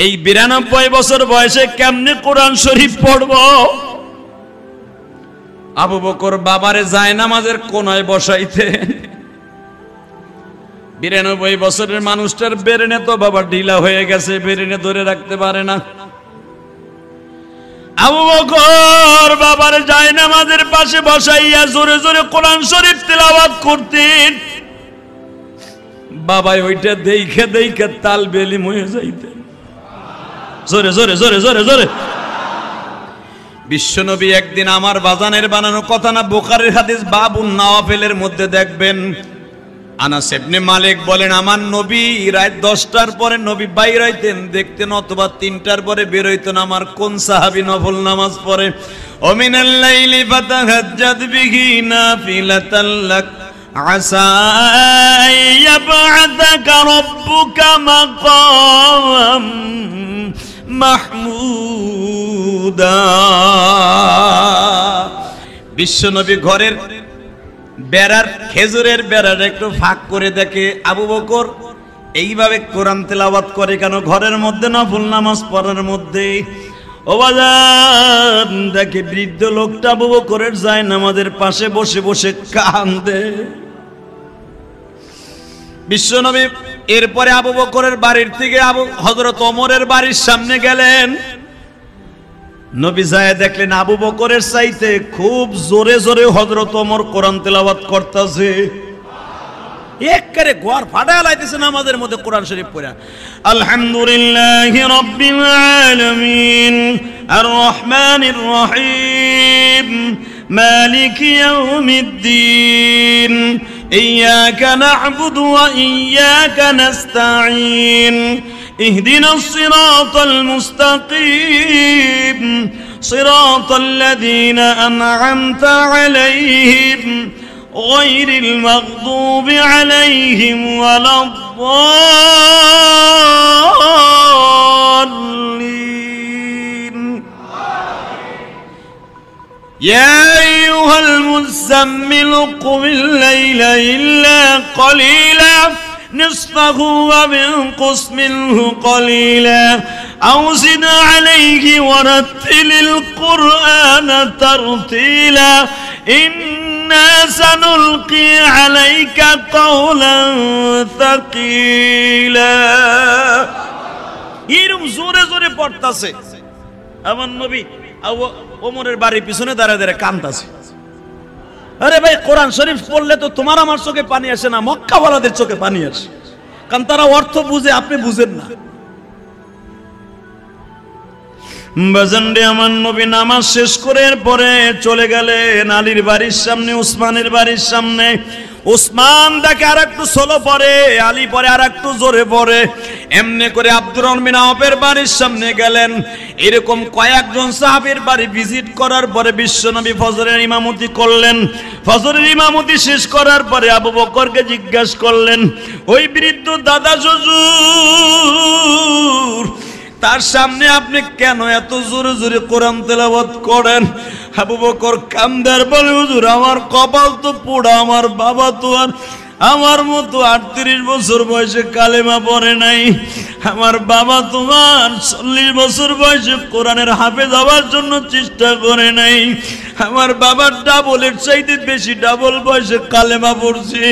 এই 92 বছর বয়সে কেমনে কোরআন শরীফ পড়ব? আবু বকর বাবারে জায়নামাজের কোনায় বসাইতেন। 92 বছরের মানুষটার বেরেনে তো বাবা ঢিলা হয়ে গেছে, বেরেনে ধরে রাখতে পারে না। আবু বকর বাবারে জায়নামাজের পাশে বসাইয়া জোরে জোরে কোরআন শরীফ তেলাওয়াত করতেন। বাবা ওইটা দেখে দেখে তাল বেলি হয়ে যাইতেন। জোরে জোরে জোরে জোরে জোরে। বিশ্বনবী একদিন আমার বাজানের বানানো কথা না, বুখারীর হাদিস বাবুন নওয়াফিলের মধ্যে দেখবেন, আনাস ইবনে মালিক বলেন আমার নবী রাত 10টার পরে নবী বাইর হইতেন দেখতেন, অথবা 3টার পরে বের হইতেন। আমার কোন সাহাবী নফল নামাজ পড়ে? ও মিনাল লাইলি ফাতাহাজ্জাদ বিহি নাফিলাতাল লাক আসা ইয়াবআদাকা রাব্বুকা মাকাম মাহমুদা। বিশ্বনবী ঘরের বেড়ার খেজুরের বেড়ার একটু ফাঁক করে দেখে আবু বকর এইভাবে কোরআন তেলাওয়াত করে কেন? ঘরের মধ্যে নফল নামাজ পড়ার মধ্যে। ও বাজার দেখে বৃদ্ধ লোকটা আবু বকরের জায়নামাজের পাশে বসে বসে কান্দে। বিশ্বনবী এরপরে আবু বকরের বাড়ির থেকে হযরত ওমরের বাড়ির সামনে গেলেন। নবী যায় দেখলেন আবু বকরের চাইতে খুব জোরে জোরে হযরত ওমর কোরআন তেলাওয়াত করতেছে। একবারে ঘর ফাটায় লাইতেছে নামাজের মধ্যে কোরআন শরীফ পড়া। আলহামদুলিল্লাহি রাব্বিল আলামিন আর রহমানির রহিম মালিকি ইয়াউমিদ্দিন ইয়্যাকা না'বুদু ওয়া ইয়্যাকা নাস্তাঈন اهدنا الصراط المستقيم صراط الذين أنعمت عليهم غير المغضوب عليهم ولا الضالين يا أيها المزمل قم الليل إلا قليلا نصفه وانقص منه قليلا أو زد عليه ورتل القرآن ترتيلا إنا سنلقي عليك قولا ثقيلا এরকম জোরে জোরে পড়তাছে। আমার নবী ওমরের বাড়ির পিছনে দাঁড়ায় দাঁড়ায় কাঁদতাছে। আরে ভাই কোরআন শরীফ পড়লে তো তোমার আমার চোখে পানি আসে না, মক্কাওয়ালাদের চোখে পানি আসে, কারণ তারা অর্থ বুঝে, আপনি বুঝেন না। বাজানরে আমার নবী নামাজ শেষ করে পরে চলে গেলেন আলীর বাড়ির সামনে, উসমানের বাড়ির সামনে। উসমান দেখে আর একটু স্লো পড়ে, আলী পরে আর একটু জোরে পড়ে। এমনি করে আব্দুর রহমান বিন আওফের বাড়ির সামনে গেলেন। এরকম কয়েকজন সাহাবীর বাড়ি ভিজিট করার পরে বিশ্বনবী ফজরের ইমামতি করলেন। ফজরের ইমামতি শেষ করার পরে আবু বকরকে জিজ্ঞাসা করলেন, ওই বৃদ্ধ দাদা শ্বশুর তার সামনে আপনি কেন এত জোরে জোরে কোরআন তেলাওয়াত করেন? আবু বকর কান্দার বলে, হুজুর আমার কপাল তো পোড়া, আমার বাবা তো আর আমার মতো 38 বছর বয়সে কালেমা পড়ে নাই। আমার বাবা তোমার 40 বছর বয়সে কোরআনের হাফেজ হওয়ার জন্য চেষ্টা করে নাই। আমার বাবার ডাবলের চাইতে বেশি ডাবল বয়সে কালেমা পড়ছে।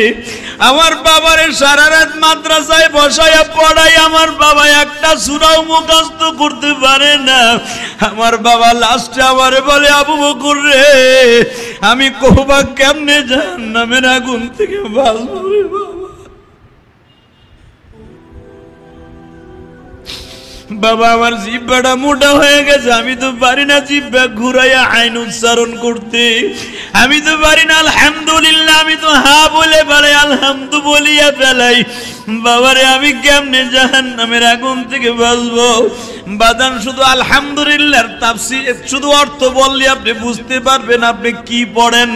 আমার বাবারে সারা রাত মাদ্রাসায় বসাইয়া পড়াই, আমার বাবা একটা সূরাও মুখস্থ করতে পারে না। আমার বাবা লাস্টে আমারে বলে, আবু বকর রে আমি কোবা কেমনে জাহান্নামের আগুন থেকে বাঁচব রে বাবা। বাবা আমার জিহ্বাটা মোটা হয়ে গেছে, আমি তো পারি না জিহ্বা ঘুরাইয়া আইন উচ্চারণ করতে, আমি তো পারি না আলহামদুলিল্লাহ, আমি তো হা বলে পারে আলহামদু বলিয়া ফেলাই। বাবারে আমি কেমনে জাহান্নামের আগুন থেকে বাঁচবো? বাদান শুধু আলহামদুলিল্লাহর তাফসীর শুধু অর্থ বললে আপনি বুঝতে পারবেন আপনি কি পড়েন।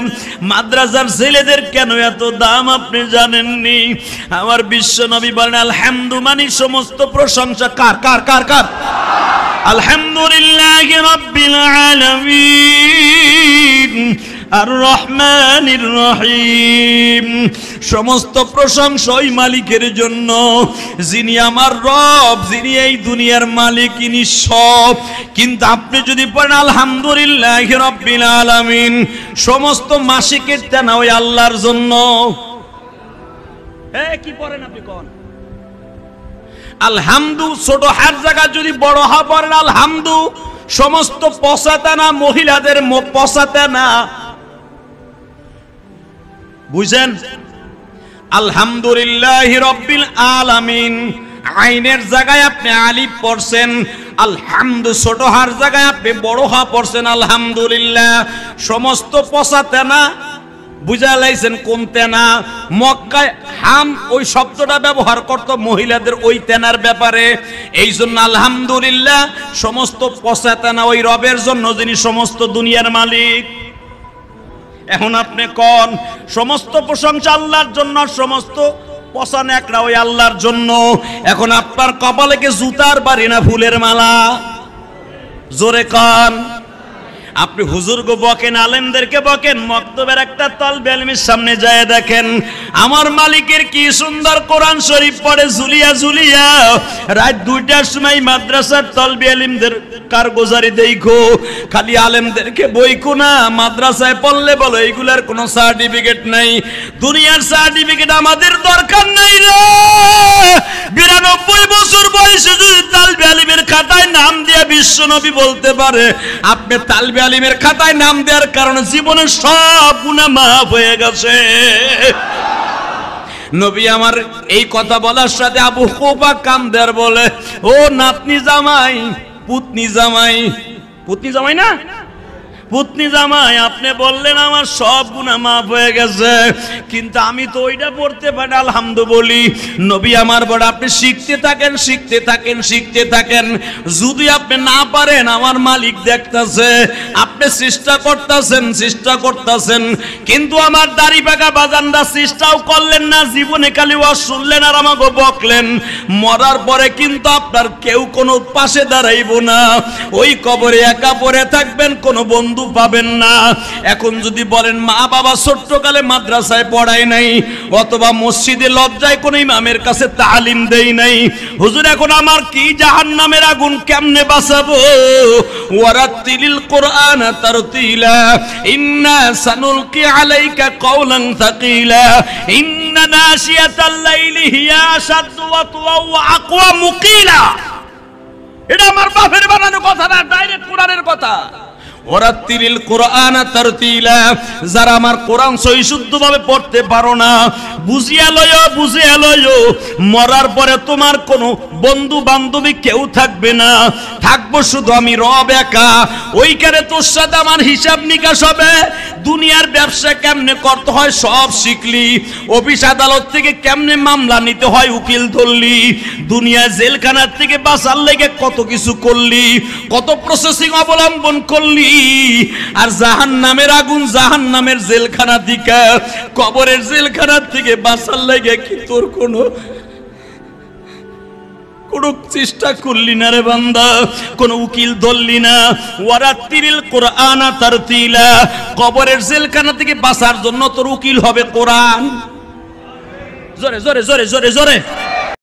মাদ্রাসার ছেলেদের কেন এত দাম আপনি জানেননি। আমার বিশ্ব নবী বলেন আলহামদু মানে সমস্ত প্রশংসা কার কার কার কার? আলহামদুলিল্লাহি রাব্বিল আলামিন আর রহমানির রহিম। সমস্ত প্রশংসা ওই মালিকের জন্য যিনি আমার রব, যিনি এই দুনিয়ার মালিক, ইনি সব। কিন্তু আপনি যদি পড়েন আলহামদুলিল্লাহি রাব্বিল আলামিন, সমস্ত মাসিকের টানা ওই আল্লাহর জন্য। কি পড়েন আপনি কোন আলহামদু ছোট হার জায়গা যদি বড় হা পড়েন আলহামদু, সমস্ত পসাতানা মহিলাদের পসাতানা, বুঝেন? আলহামদুলিল্লাহি রাব্বিল আলামিন আইনের জায়গায় আপনি আলিফ পড়ছেন, আলহামদু ছোট হার জায়গায় আপনি বড় হা পড়ছেন আলহামদুলিল্লাহ। সমস্ত পসাতানা বুঝা লাইছেন কোন তেনা? মক্কায় হাম ওই শব্দটা ব্যবহার করত মহিলাদের ওই তেনার ব্যাপারে। এই জন্য আলহামদুলিল্লাহ সমস্ত পসাতানা ওই রবের জন্য যিনি সমস্ত দুনিয়ার মালিক। এখন আপনি কোন সমস্ত প্রশংসা আল্লাহর জন্য, সমস্ত পসান একরা ওই আল্লাহর জন্য। এখন আপনার কপালে কি জুতার বাড়ি না ফুলের মালা? জোরে কান। আপনি হুজুরকে বকেন, আলেমদেরকে বকেন, মক্তবের একটা তলবে ইলমের সামনে যায় দেখেন আমার মালিকের কি সুন্দর কোরআন শরীফ পড়ে ঝুলিয়া ঝুলিয়া। রাত 2টার সময় মাদ্রাসার তলবে ইলমদের কারগুজারি দেখো, খালি আলেমদেরকে বইকো না, মাদ্রাসায় পড়লে বলো এইগুলার কোনো সার্টিফিকেট নাই। দুনিয়ার সার্টিফিকেট আমাদের দরকার নাই রে। 92 বছর বয়সে যদি তালবে ইলমের খাতায় নাম দিয়ে বিশ্বনবী বলতে পারে, আপনি তালবে ইলমের খাতায় নাম দেওয়ার কারণে জীবনের সব গুনাহ মাফ হয়ে গেছে। নবী আমার এই কথা বলার সাথে আবু হুবা কামদার বলে, ও নাতনি জামাই, পুতনি জামাই, পুতনি জামাই না, পুতনি জামাই, আপনি বললেন আমার সব গুনাহ মাফ হয়ে গেছে, কিন্তু আমি তো ওইটা পড়তে পারি আলহামদু বলি। নবী আমার বড়, আপনি শিখতে থাকেন, শিখতে থাকেন, শিখতে থাকেন। যদি আপনি না পারেন আমার মালিক দেখতেছে, আপনি চেষ্টা করতেছেন, চেষ্টা করতেছেন, কিন্তু আমার দাড়ি পাকা বাজানরা চেষ্টাও করলেন না, জীবনে খালি ওয়াজ শুনলেন আর আমাকে বকলেন। মরার পরে কিন্তু আপনার কেউ কোনো পাশে দাঁড়াইব না, ওই কবরে একা পড়ে থাকবেন, কোনো বন্ধু পাবেন না। এখন যদি বলেন মা বাবা ছোট্টকালে মাদ্রাসায় পড়ায় নাই, অথবা মসজিদে লজ্জায় কোন ইমামের কাছে তালিম দেই নাই, হুজুর এখন আমার কি জাহান্নামের আগুন কেমনে বাঁচাবো? ওয়ারাতিলিল কোরআন তারতিলা ইন্না সানুলকি আলাইকা কওলান তাকিলা ইন্না নাশিয়াতাল লাইলি হিয়া আশাদ্দু ওয়াতওয়া ওয়া আকওয়া মুকিলা। এটা আমার বাপের বানানো কথা না, ডাইরেক্ট কোরআনের কথা। ওয়ারাতিলিল কোরআন তারতিলা, যারা আমার কোরআন সহি শুদ্ধভাবে পড়তে পারো না, বুঝিয়া লয়ো, বুঝিয়া লয়ো, মরার পরে তোমার কোনো বন্ধু বান্ধবী কেউ থাকবে না, থাকবো শুধু আমি রব একা। ওইখানে তোর সাথে আমার হিসাব নিকাশ হবে। দুনিয়ার ব্যবসা কেমনে করতে হয় সব শিখলি, অফিস আদালত থেকে কেমনে মামলা নিতে হয় উকিল ধরলি, দুনিয়া জেলখানার থেকে বাঁচার লেগে কত কিছু করলি, কত প্রসেসিং অবলম্বন করলি। আর জাহান্নামের আগুন, জাহান্নামের জেলখানা থেকে, কবরের জেলখানার থেকে বাঁচার লেগে কি তোর কোনো চেষ্টা করলি না রে বান্দা? কোন উকিল ধরলি না। ওয়ারাতিলিল কোরআন তারতিলা, কবরের জেলখানা থেকে বাঁচার জন্য তোর উকিল হবে কোরআন। জোরে জোরে জোরে জোরে জোরে।